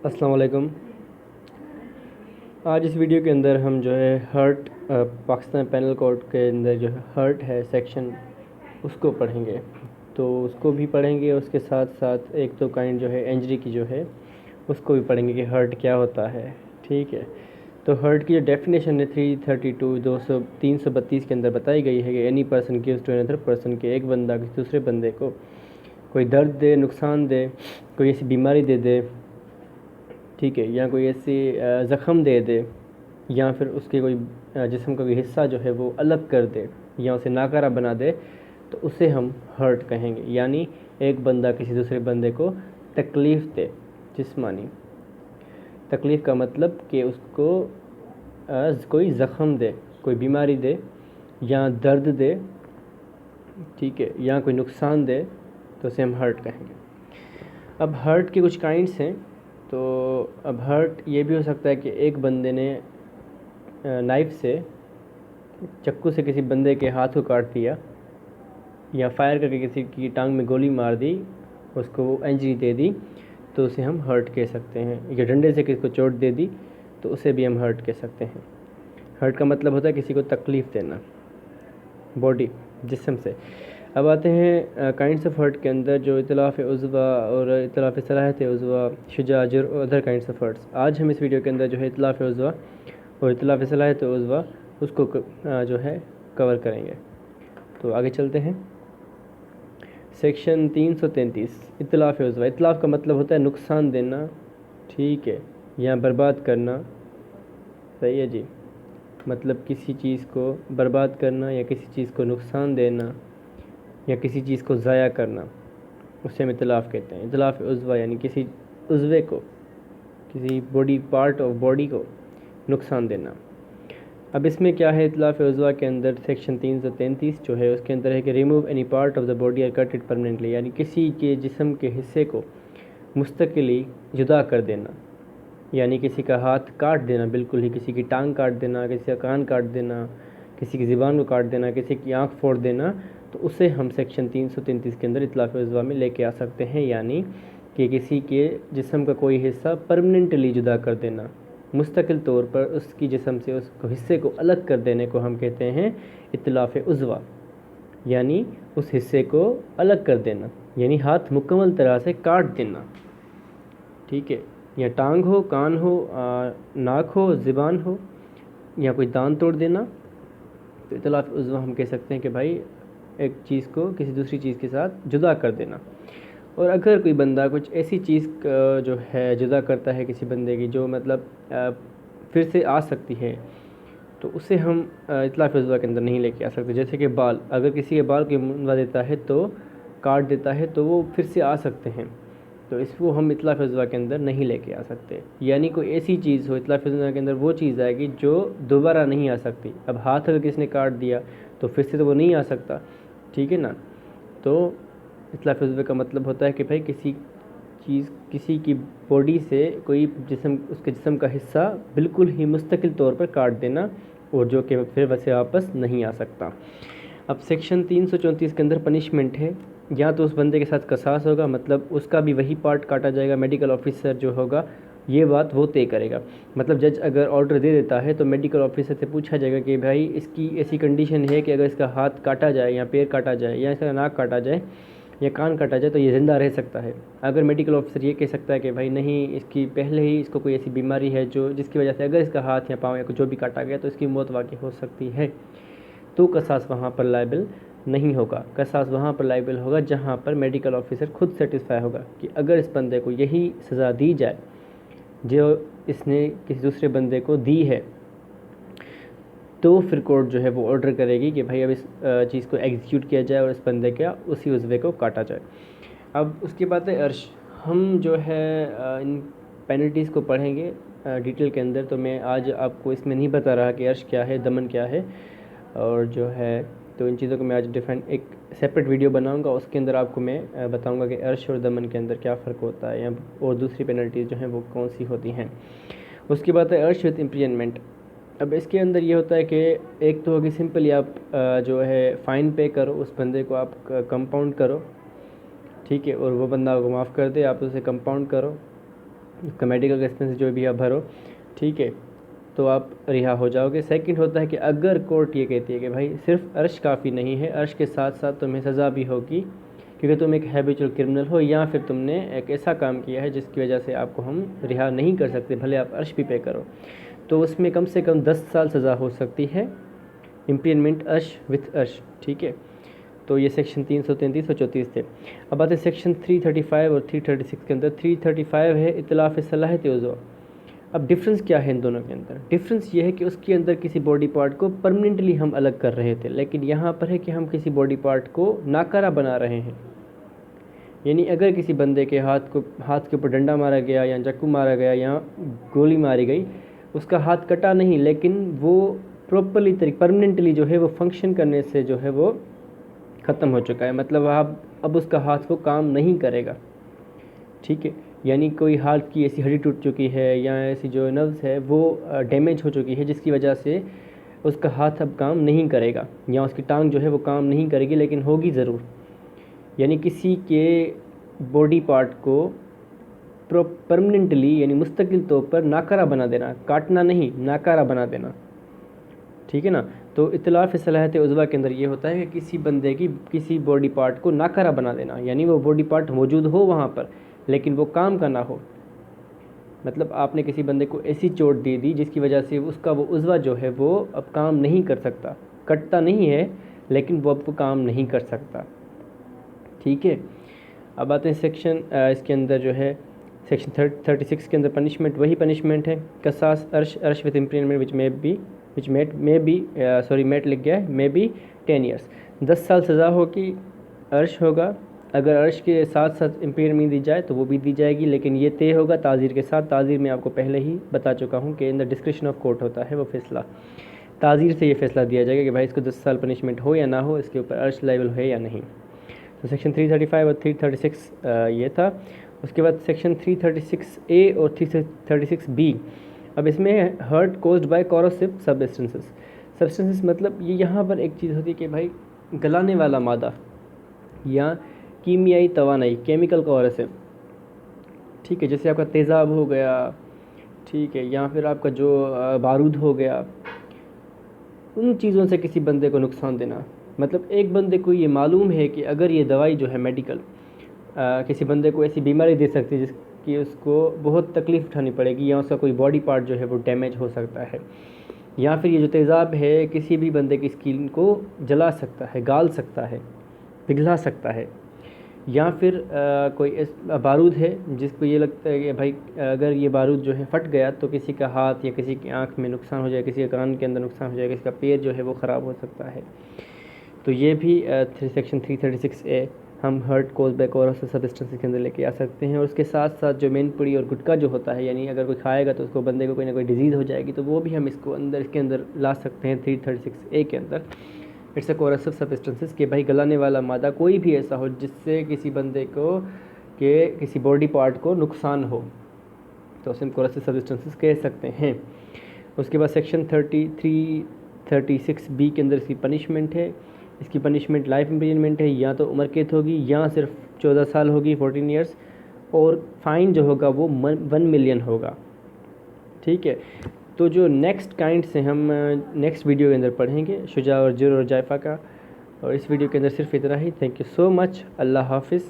अस्सलाम वालेकुम। आज इस वीडियो के अंदर हम जो है हर्ट पाकिस्तान पेनल कोड के अंदर जो है हर्ट है सेक्शन उसको पढ़ेंगे। तो उसको भी पढ़ेंगे, उसके साथ साथ एक तो काइंड जो है इंजरी की जो है उसको भी पढ़ेंगे कि हर्ट क्या होता है। ठीक है, तो हर्ट की जो डेफिनेशन है 332 332 के अंदर बताई गई है कि any person gives to another person, के एक बंदा किसी दूसरे बंदे को कोई दर्द दे, नुकसान दे, कोई ऐसी बीमारी दे दे, ठीक है, या कोई ऐसी ज़ख़म दे दे, या फिर उसके कोई जिस्म का कोई हिस्सा जो है वो अलग कर दे या उसे नाकारा बना दे, तो उसे हम हर्ट कहेंगे। यानी एक बंदा किसी दूसरे बंदे को तकलीफ़ दे, जिस्मानी तकलीफ़ का मतलब कि उसको कोई ज़ख़म दे, कोई बीमारी दे या दर्द दे, ठीक है, या कोई नुकसान दे, तो उसे हम हर्ट कहेंगे। अब हर्ट के कुछ काइंड्स हैं। तो अब हर्ट ये भी हो सकता है कि एक बंदे ने नाइफ़ से, चाकू से किसी बंदे के हाथ को काट दिया, या फायर करके किसी की टांग में गोली मार दी, उसको इंजरी दे दी, तो उसे हम हर्ट कह सकते हैं। या डंडे से किसी को चोट दे दी, तो उसे भी हम हर्ट कह सकते हैं। हर्ट का मतलब होता है किसी को तकलीफ़ देना, बॉडी, जिस्म से। अब आते हैं काइंड्स ऑफ हर्ट के अंदर, जो इतलाफ़ उज़वा और इतलाफ़ सलाहियत उज़वा, शुजाअजुर और अदर काइंड्स ऑफ हर्ट्स। आज हम इस वीडियो के अंदर जो है इतलाफ़ उज़वा और इतलाफ़ सलाहियत उज़वा उसको जो है कवर करेंगे। तो आगे चलते हैं। सेक्शन 333 इतलाफ़ उज़वा। इतलाफ़ का मतलब होता है नुकसान देना, ठीक है, या बर्बाद करना। सही है जी, मतलब किसी चीज़ को बर्बाद करना या किसी चीज़ को नुकसान देना या किसी चीज़ को ज़ाया करना, उसे हम इतलाफ़ कहते हैं। इतलाफ़ उज़वा यानी किसी उज़वे को, किसी बॉडी पार्ट ऑफ बॉडी को नुकसान देना। अब इसमें क्या है, इतलाफ़ उज़वा के अंदर सेक्शन 333 जो है उसके अंदर है कि remove any part of the body और कट इट परमानेंटली, यानी किसी के जिस्म के हिस्से को मुस्तकिली जुदा कर देना। यानी किसी का हाथ काट देना, बिल्कुल ही किसी की टांग काट देना, किसी का कान काट देना, किसी की ज़ुबान को काट देना, किसी की आँख फोड़ देना, तो उसे हम सेक्शन 333 के अंदर इतलाफ़ उज़वा में लेके आ सकते हैं। यानी कि किसी के जिस्म का कोई हिस्सा परमानेंटली जुदा कर देना, मुस्तकिल तौर पर उसकी जिस्म से उस हिस्से को अलग कर देने को हम कहते हैं इतलाफ़ उज़वा। यानी उस हिस्से को अलग कर देना, यानी हाथ मुकम्मल तरह से काट देना, ठीक है, या टांग हो, कान हो, नाक हो, ज़ुबान हो, या कोई दांत तोड़ देना, तो इतलाफ़ उज़वा हम कह सकते हैं कि भाई एक चीज़ को किसी दूसरी चीज़ के साथ जुदा कर देना। और अगर कोई बंदा कुछ ऐसी चीज़ जो है जुदा करता है किसी बंदे की, जो मतलब फिर से आ सकती है, तो उसे हम इतलाफ़ उज़वा के अंदर नहीं लेके आ सकते। जैसे कि बाल, अगर किसी के बाल को मुंडवा देता है, तो काट देता है, तो वो फिर से आ सकते हैं, तो इसको हम इतलाफ़ उज़वा के अंदर नहीं लेके आ सकते। यानी कोई ऐसी चीज़ हो, इतलाफ़ उज़वा के अंदर वो चीज़ आएगी जो दोबारा नहीं आ सकती। अब हाथ अगर किसी ने काट दिया तो फिर से तो वो नहीं आ सकता, ठीक है ना। तो इतलाफ़ उज़वा का मतलब होता है कि भाई किसी चीज़, किसी की बॉडी से कोई जिस्म, उसके जिस्म का हिस्सा बिल्कुल ही मुस्तकिल तौर पर काट देना, और जो कि फिर वैसे वापस नहीं आ सकता। अब सेक्शन 334 के अंदर पनिशमेंट है। या तो उस बंदे के साथ कसास होगा, मतलब उसका भी वही पार्ट काटा जाएगा। मेडिकल ऑफिसर जो होगा ये बात वो तय करेगा। मतलब जज अगर ऑर्डर दे देता है तो मेडिकल ऑफिसर से पूछा जाएगा कि भाई इसकी ऐसी कंडीशन है कि अगर इसका हाथ काटा जाए या पैर काटा जाए या इसका नाक काटा जाए या कान काटा जाए तो ये ज़िंदा रह सकता है। अगर मेडिकल ऑफिसर ये कह सकता है कि भाई नहीं, इसकी पहले ही इसको कोई ऐसी बीमारी है जो जिसकी वजह से अगर इसका हाथ या पाँव या कुछ जो भी काटा गया तो इसकी मौत वाक़ई हो सकती है, तो कसास वहाँ पर लायबल नहीं होगा। कसास वहाँ पर लायबल होगा जहाँ पर मेडिकल ऑफिसर खुद सेटिस्फाई होगा कि अगर इस बंदे को यही सज़ा दी जाए जो इसने किसी दूसरे बंदे को दी है, तो फिर कोर्ट जो है वो ऑर्डर करेगी कि भाई अब इस चीज़ को एग्जीक्यूट किया जाए और इस बंदे का उसी उज़वे को काटा जाए। अब उसके बाद है अर्श। हम जो है इन पेनल्टीज़ को पढ़ेंगे डिटेल के अंदर, तो मैं आज आपको इसमें नहीं बता रहा कि अर्श क्या है, दमन क्या है, और जो है तो इन चीज़ों को मैं आज डिफरेंट एक सेपरेट वीडियो बनाऊंगा, उसके अंदर आपको मैं बताऊंगा कि अर्श और दमन के अंदर क्या फ़र्क होता है, या और दूसरी पेनल्टीज़ जो हैं वो कौन सी होती हैं। उसके बाद है अर्श विद इम्प्रिजनमेंट। अब इसके अंदर ये होता है कि एक तो होगी सिंपली आप जो है फ़ाइन पे करो, उस बंदे को आप कंपाउंड करो, ठीक है, और वो बंदा आपको माफ़ कर दे, आप उसे कंपाउंड करो, उसका मेडिकल का एक्सपेंस जो भी आप भरो, ठीक है, तो आप रिहा हो जाओगे। सेकंड होता है कि अगर कोर्ट ये कहती है कि भाई सिर्फ अर्श काफ़ी नहीं है, अर्श के साथ साथ तुम्हें सज़ा भी होगी क्योंकि तुम एक हैबिचुअल क्रिमिनल हो या फिर तुमने एक ऐसा काम किया है जिसकी वजह से आपको हम रिहा नहीं कर सकते भले आप अर्श भी पे करो, तो उसमें कम से कम 10 साल सज़ा हो सकती है, इम्प्रीजमेंट अर्श विथ अर्श, ठीक है। तो ये सेक्शन 333 और 34 थे। अब आते हैं सेक्शन 335 और 336 के अंदर। 335 है इतलाफ़ सलाहियत उज़्व। अब डिफरेंस क्या है इन दोनों के अंदर? डिफरेंस ये है कि उसके अंदर किसी बॉडी पार्ट को परमानेंटली हम अलग कर रहे थे, लेकिन यहाँ पर है कि हम किसी बॉडी पार्ट को नाकारा बना रहे हैं। यानी अगर किसी बंदे के हाथ के ऊपर डंडा मारा गया या चाकू मारा गया या गोली मारी गई, उसका हाथ कटा नहीं, लेकिन वो प्रॉपरली परमानेंटली जो है वो फंक्शन करने से जो है वो ख़त्म हो चुका है, मतलब अब उसका हाथ वो काम नहीं करेगा, ठीक है। यानी कोई हाथ की ऐसी हड्डी टूट चुकी है या ऐसी जो नर्व्स है वो डैमेज हो चुकी है जिसकी वजह से उसका हाथ अब काम नहीं करेगा या उसकी टांग जो है वो काम नहीं करेगी, लेकिन होगी ज़रूर। यानी किसी के बॉडी पार्ट को परमानेंटली यानी मुस्तकिल तौर पर नाकारा बना देना, काटना नहीं, नाकारा बना देना, ठीक है ना। तो इतलाफ़ सलाहियत उज़्वा के अंदर ये होता है कि किसी बंदे की किसी बॉडी पार्ट को नाकारा बना देना, यानी वो बॉडी पार्ट मौजूद हो वहाँ पर लेकिन वो काम का ना हो। मतलब आपने किसी बंदे को ऐसी चोट दे दी जिसकी वजह से उसका वो उज़्वा जो है वो अब काम नहीं कर सकता, कटता नहीं है लेकिन वो अब काम नहीं कर सकता, ठीक है। अब आते हैं सेक्शन इसके अंदर जो है सेक्शन 36 के अंदर पनिशमेंट, वही पनिशमेंट है कसास अर्श विद इम्प्रीजमेंट विच मेट लिख गया है, मे बी 10 ईयर्स, 10 साल सज़ा होगी, अर्श होगा। अगर अर्श के साथ साथ इम्प्रीजमेंट दी जाए तो वो भी दी जाएगी, लेकिन ये तय होगा ताज़ीर के साथ। ताज़ीर में आपको पहले ही बता चुका हूँ कि in the description of court होता है वो फैसला, ताज़ीर से ये फैसला दिया जाएगा कि भाई इसको 10 साल पनिशमेंट हो या ना हो, इसके ऊपर अर्श लायबल है या नहीं। तो सेक्शन 335 और 336 ये था। उसके बाद सेक्शन 336A और 336B। अब इसमें hurt caused by corrosive substances मतलब ये यहाँ पर एक चीज़ होती है कि भाई गलाने वाला मादा या कीमियाई तवानाई, केमिकल कोरोसिव, ठीक है, जैसे आपका तेज़ाब हो गया, ठीक है, या फिर आपका जो बारूद हो गया, उन चीज़ों से किसी बंदे को नुकसान देना। मतलब एक बंदे को ये मालूम है कि अगर ये दवाई जो है मेडिकल किसी बंदे को ऐसी बीमारी दे सकती है जिसकी उसको बहुत तकलीफ़ उठानी पड़ेगी या उसका कोई बॉडी पार्ट जो है वो डैमेज हो सकता है, या फिर ये जो तेज़ाब है किसी भी बंदे की स्किन को जला सकता है, गाल सकता है, पिघला सकता है, या फिर कोई बारूद है जिसको ये लगता है कि भाई अगर ये बारूद जो है फट गया तो किसी का हाथ या किसी की आंख में नुकसान हो जाए, किसी के कान के अंदर नुकसान हो जाए, किसी का पैर जो है वो ख़राब हो सकता है। तो ये भी सेक्शन 336A हम hurt cause by corrosive substances के अंदर लेके आ सकते हैं। और उसके साथ साथ जो मेनपुरी और गुटखा जो होता है, यानी अगर कोई खाएगा तो उसको बंदे को कोई ना कोई डिजीज़ हो जाएगी, तो वो भी हम इसके अंदर ला सकते हैं 336A के अंदर। इट्स अ कोरोसिव सब्सटेंसेस कि भाई गलाने वाला मादा कोई भी ऐसा हो जिससे किसी बंदे को के किसी बॉडी पार्ट को नुकसान हो, तो उसे हम कोरोसिव सब्सटेंसेस कह सकते हैं। उसके बाद सेक्शन 36B के अंदर इसकी पनिशमेंट है। इसकी पनिशमेंट लाइफ इम्प्रिजनमेंट है, या तो उम्र कैद होगी या सिर्फ 14 साल होगी, 14 ईयर्स, और फ़ाइन जो होगा वो 1 मिलियन होगा, ठीक है। तो जो नेक्स्ट काइंड से हम नेक्स्ट वीडियो के अंदर पढ़ेंगे शुजा और जुर और जायफ़ा का, और इस वीडियो के अंदर सिर्फ इतना ही। Thank you so much. अल्लाह हाफिज़।